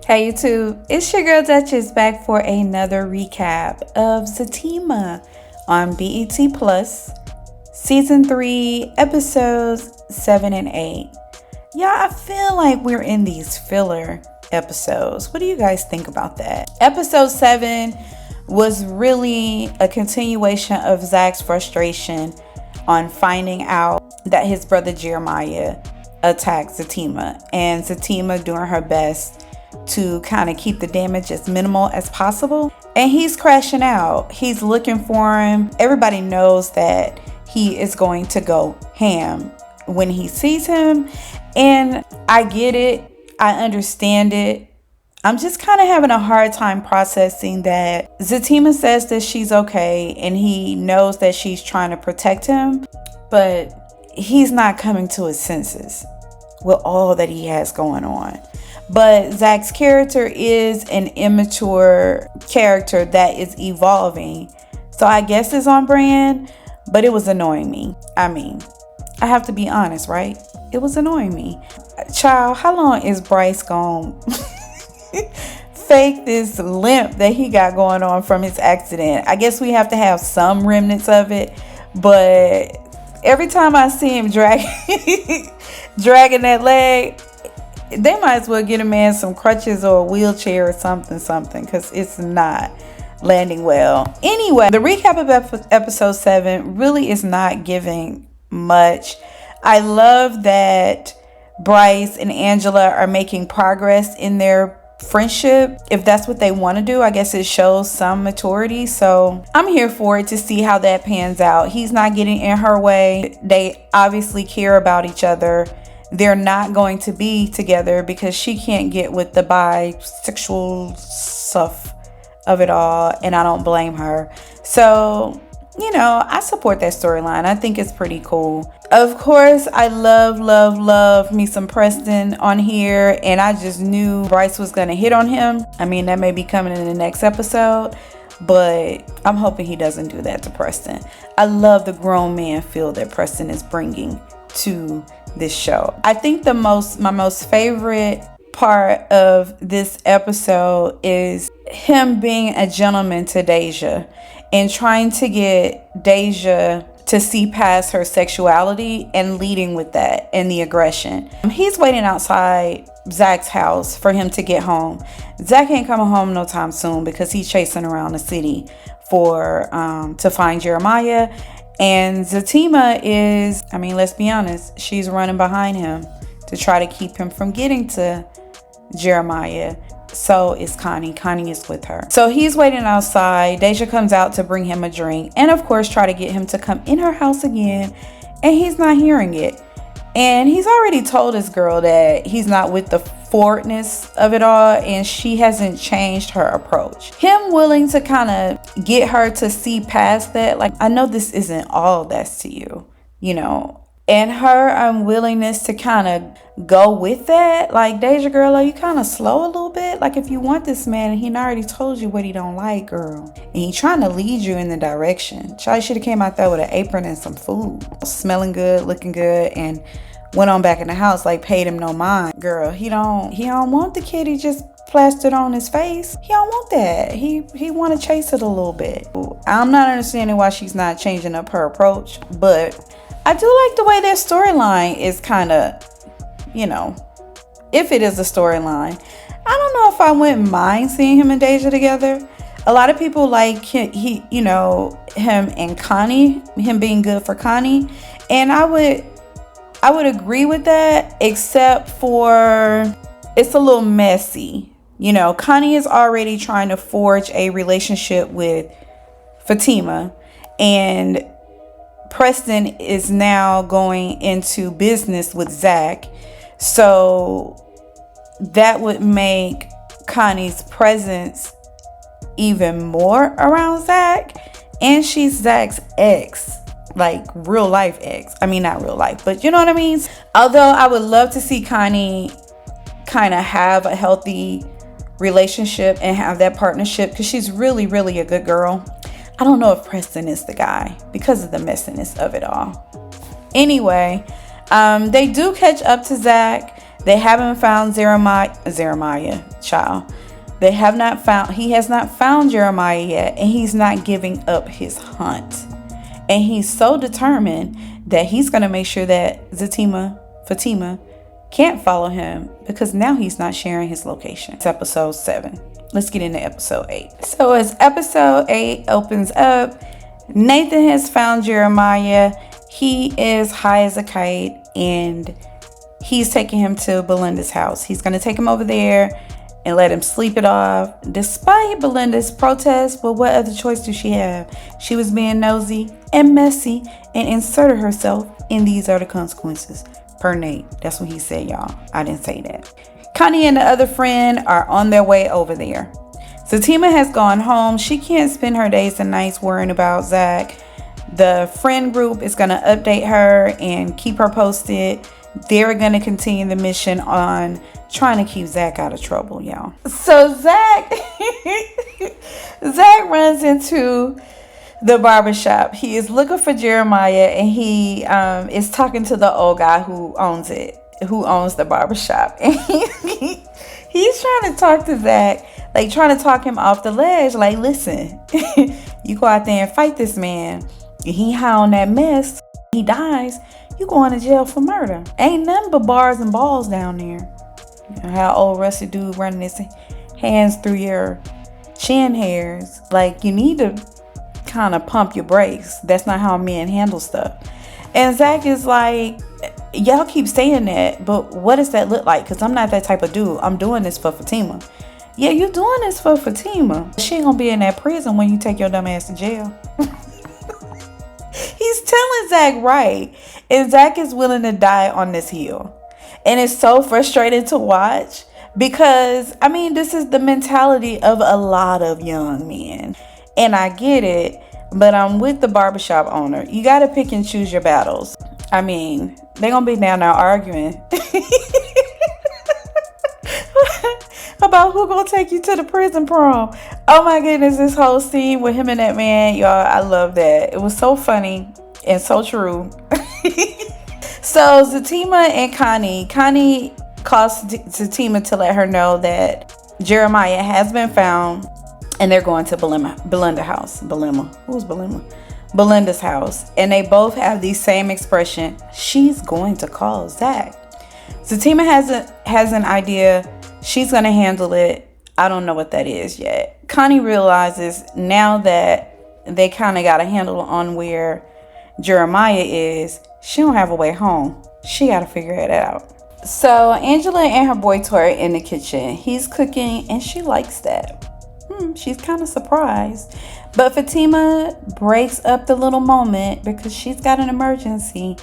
Hey YouTube, it's your girl Duchess back for another recap of Zatima on BET Plus, Season 3, Episodes 7 and 8. Yeah, I feel like we're in these filler episodes. What do you guys think about that? Episode 7 was really a continuation of Zack's frustration on finding out that his brother Jeremiah attacked Zatima, and Zatima doing her best to kind of keep the damage as minimal as possible. And he's crashing out. He's looking for him. Everybody knows that he is going to go ham when he sees him. And I get it. I understand it. I'm just kind of having a hard time processing that Zatima says that she's okay and he knows that she's trying to protect him, but he's not coming to his senses with all that he has going on. But Zack's character is an immature character that is evolving. So I guess it's on brand, but it was annoying me. I mean, I have to be honest, right? It was annoying me. Child, how long is Bryce gone? Fake this limp that he got going on from his accident. I guess we have to have some remnants of it, but every time I see him dragging that leg, they might as well get a man some crutches or a wheelchair or something, because it's not landing well. Anyway, the recap of episode 7 really is not giving much. I love that Bryce and Angela are making progress in their friendship. If that's what they want to do, I guess it shows some maturity. So I'm here for it to see how that pans out. He's not getting in her way. They obviously care about each other. They're not going to be together because she can't get with the bisexual stuff of it all, and I don't blame her. So, you know, I support that storyline. I think it's pretty cool. Of course, I love me some Preston on here, and I just knew Bryce was going to hit on him. I mean, that may be coming in the next episode, but I'm hoping he doesn't do that to Preston. I love the grown man feel that Preston is bringing to this show. I think my most favorite part of this episode is him being a gentleman to Deja and trying to get Deja to see past her sexuality and leading with that and the aggression. He's waiting outside Zack's house for him to get home. Zack ain't coming home no time soon because he's chasing around the city to find Jeremiah. And Zatima is, I mean, let's be honest, she's running behind him to try to keep him from getting to Jeremiah. So is Connie. Connie is with her. So he's waiting outside. Deja comes out to bring him a drink and, of course, try to get him to come in her house again. And he's not hearing it. And he's already told this girl that he's not with the forwardness of it all, and she hasn't changed her approach. Him willing to kind of get her to see past that, like, I know this isn't all that's to you, you know, and her unwillingness to kind of go with that. Like, Deja, girl, are you kind of slow a little bit? Like, if you want this man and he already told you what he don't like, girl, and he trying to lead you in the direction. Charlie should have came out there with an apron and some food, smelling good, looking good, and went on back in the house, like, paid him no mind. Girl, he don't want the kitty just plastered on his face. He don't want that. He want to chase it a little bit. I'm not understanding why she's not changing up her approach, but I do like the way their storyline is kind of, you know, if it is a storyline. I don't know if I wouldn't mind seeing him and Deja together. A lot of people like him and Connie, him being good for Connie, and I would agree with that, except for it's a little messy. You know, Connie is already trying to forge a relationship with Fatima, and Preston is now going into business with Zack. So that would make Connie's presence even more around Zack. And she's Zack's ex. Like, real life ex. I mean, not real life, but you know what I mean? Although I would love to see Connie kind of have a healthy relationship and have that partnership, because she's really a good girl. I don't know if Preston is the guy because of the messiness of it all. Anyway, they do catch up to Zack. They haven't found Jeremiah, child. They have not found, he has not found Jeremiah yet, and he's not giving up his hunt. And he's so determined that he's going to make sure that Fatima, can't follow him, because now he's not sharing his location. It's episode 7. Let's get into episode 8. So as episode 8 opens up, Nathan has found Jeremiah. He is high as a kite, and he's taking him to Belinda's house. He's going to take him over there and let him sleep it off, despite Belinda's protest. But what other choice do she have? She was being nosy and messy and inserted herself, and these are the consequences. Per Nate. That's what he said, y'all. I didn't say that. Connie and the other friend are on their way over there. Zatima has gone home. She can't spend her days and nights worrying about Zack. The friend group is going to update her and keep her posted. They're going to continue the mission on trying to keep Zack out of trouble, y'all. So Zack runs into the barbershop. He is looking for Jeremiah, and he is talking to the old guy who owns the barbershop. And he's trying to talk to Zack, like trying to talk him off the ledge. Like, listen, you go out there and fight this man, and he high on that mess, he dies, you going to jail for murder. Ain't nothing but bars and balls down there. You know how old rusty dude running his hands through your chin hairs. Like, you need to kind of pump your brakes. That's not how men handle stuff. And Zack is like, y'all keep saying that, but what does that look like? Because I'm not that type of dude. I'm doing this for Fatima. Yeah, you're doing this for Fatima. She ain't gonna be in that prison when you take your dumb ass to jail. He's telling Zack right, and Zack is willing to die on this hill. And it's so frustrating to watch, because I mean, this is the mentality of a lot of young men, and I get it, but I'm with the barbershop owner. You got to pick and choose your battles. I mean, they're gonna be down there arguing about who gonna take you to the prison prom. Oh my goodness, this whole scene with him and that man, y'all, I love that. It was so funny and so true. So Zatima and Connie calls Zatima to let her know that Jeremiah has been found, and they're going to Belinda's house. Who's Belinda? Belinda's house. And they both have the same expression. She's going to call Zack. Zatima has an idea. She's going to handle it. I don't know what that is yet. Connie realizes now that they kind of got a handle on where Jeremiah is, she don't have a way home. She got to figure it out. So Angela and her boy toy are in the kitchen. He's cooking, and she likes that. She's kind of surprised. But Fatima breaks up the little moment because she's got an emergency.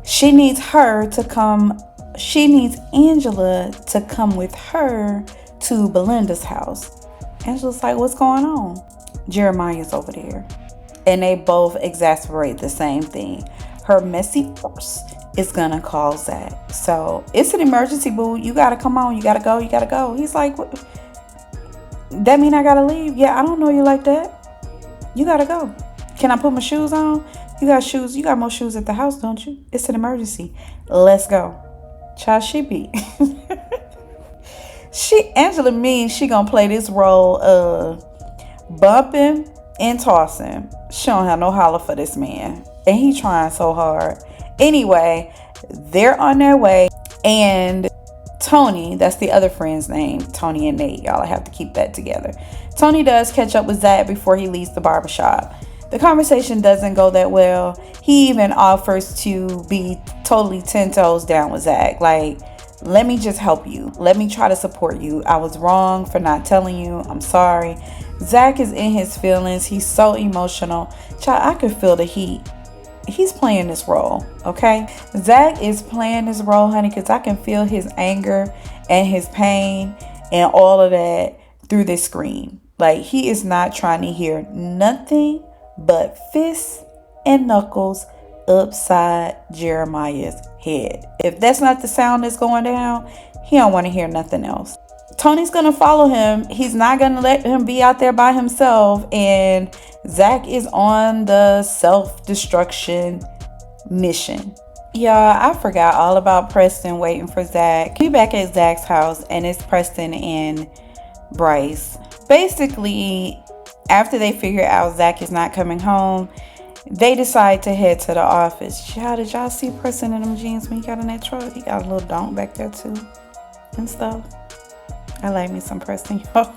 She needs Angela to come with her to Belinda's house. Angela's like, what's going on? Jeremiah's over there. And they both exasperate the same thing. Her messy horse is gonna call Zack. So it's an emergency, boo. You gotta come on. You gotta go. He's like, what? That mean I gotta leave? Yeah, I don't know you like that. You gotta go. Can I put my shoes on? You got shoes. You got more shoes at the house, don't you? It's an emergency. Let's go. Child, she be. Angela means she gonna play this role of bumping and tossing. She don't have no holler for this man, and he trying so hard. Anyway, they're on their way, and Tony, that's the other friend's name, Tony and Nate, y'all, I have to keep that together. Tony does catch up with Zack before he leaves the barbershop. The conversation doesn't go that well. He even offers to be totally 10 toes down with Zack. Like, let me just help you. Let me try to support you. I was wrong for not telling you. I'm sorry. Zack is in his feelings. He's so emotional. Child, I could feel the heat. He's playing this role, okay? Zack is playing this role, honey, because I can feel his anger and his pain and all of that through this screen. Like, he is not trying to hear nothing but fists and knuckles upside Jeremiah's head. If that's not the sound that's going down, he don't want to hear nothing else. Tony's going to follow him. He's not going to let him be out there by himself. And Zack is on the self-destruction mission. Y'all, I forgot all about Preston waiting for Zack. We back at Zack's house, and it's Preston and Bryce. Basically, after they figure out Zack is not coming home, they decide to head to the office. Y'all, did y'all see Preston in them jeans when he got in that truck? He got a little donk back there too and stuff. I like me some Preston, y'all.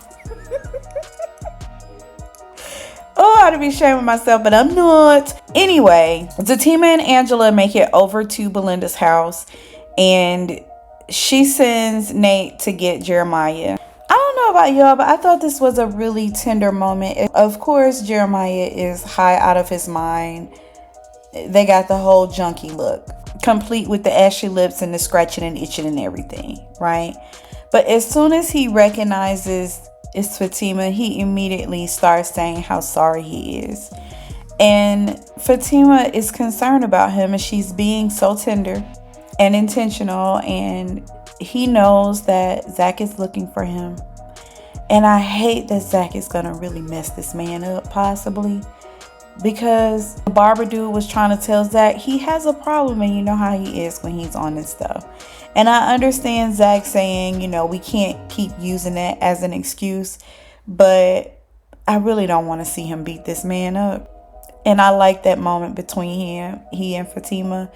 Oh, I ought to be ashamed of myself, but I'm not. Anyway, Zatima and Angela make it over to Belinda's house, and she sends Nate to get Jeremiah. I don't know about y'all, but I thought this was a really tender moment. Of course, Jeremiah is high out of his mind. They got the whole junkie look, complete with the ashy lips and the scratching and itching and everything, right? But as soon as he recognizes it's Fatima, he immediately starts saying how sorry he is. And Fatima is concerned about him, and she's being so tender and intentional, and he knows that Zack is looking for him. And I hate that Zack is gonna really mess this man up, possibly, because the barber dude was trying to tell Zack he has a problem, and you know how he is when he's on this stuff. And I understand Zack saying, we can't keep using that as an excuse, but I really don't want to see him beat this man up. And I like that moment between he and Fatima,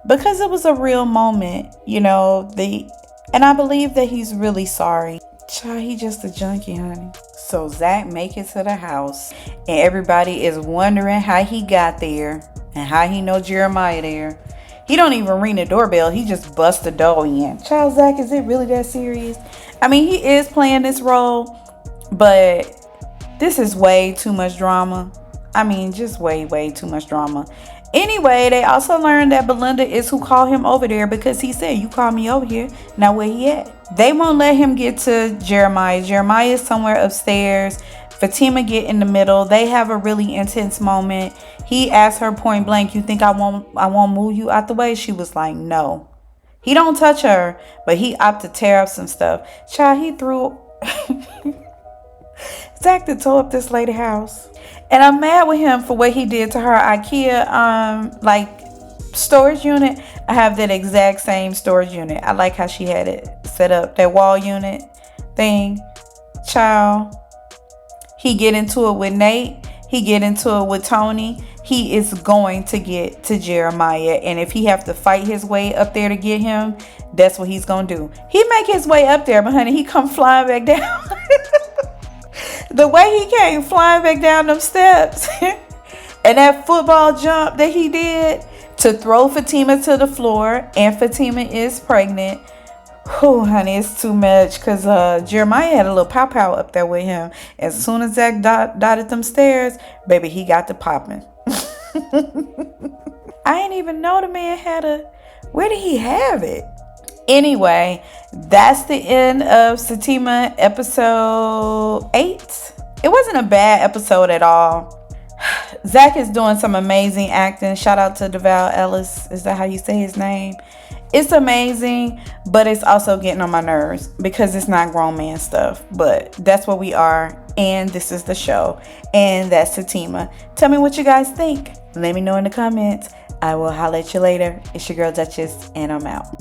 because it was a real moment, and I believe that he's really sorry. Child, he just a junkie, honey. So Zack make it to the house, and everybody is wondering how he got there and how he know Jeremiah there. He don't even ring the doorbell. He just busts the door in. Child, Zack, is it really that serious? I mean, he is playing this role, but this is way too much drama. I mean, just way, way too much drama. Anyway, they also learned that Belinda is who called him over there, because he said, you called me over here. Now where he at? They won't let him get to Jeremiah. Jeremiah is somewhere upstairs. Fatima get in the middle. They have a really intense moment. He asked her point blank, you think I won't move you out the way? She was like, no. He don't touch her, but he opted to tear up some stuff. Child, he threw Zack to tow up this lady house. And I'm mad with him for what he did to her IKEA storage unit. I have that exact same storage unit. I like how she had it set up, that wall unit thing. Child, he get into it with Nate. He get into it with Tony. He is going to get to Jeremiah. And if he have to fight his way up there to get him, that's what he's going to do. He make his way up there, but honey, he come flying back down. The way he came flying back down them steps and that football jump that he did to throw Fatima to the floor, and Fatima is pregnant. Oh, honey, it's too much, because Jeremiah had a little pow-pow up there with him. As soon as Zack dotted them stairs, baby, he got to popping. I didn't even know the man had where did he have it? Anyway, that's the end of Zatima episode 8. It wasn't a bad episode at all. Zack is doing some amazing acting. Shout out to Deval Ellis. Is that how you say his name? It's amazing, but it's also getting on my nerves because it's not grown man stuff. But that's what we are, and this is the show, and that's Zatima. Tell me what you guys think. Let me know in the comments. I will holler at you later. It's your girl Duchess, and I'm out.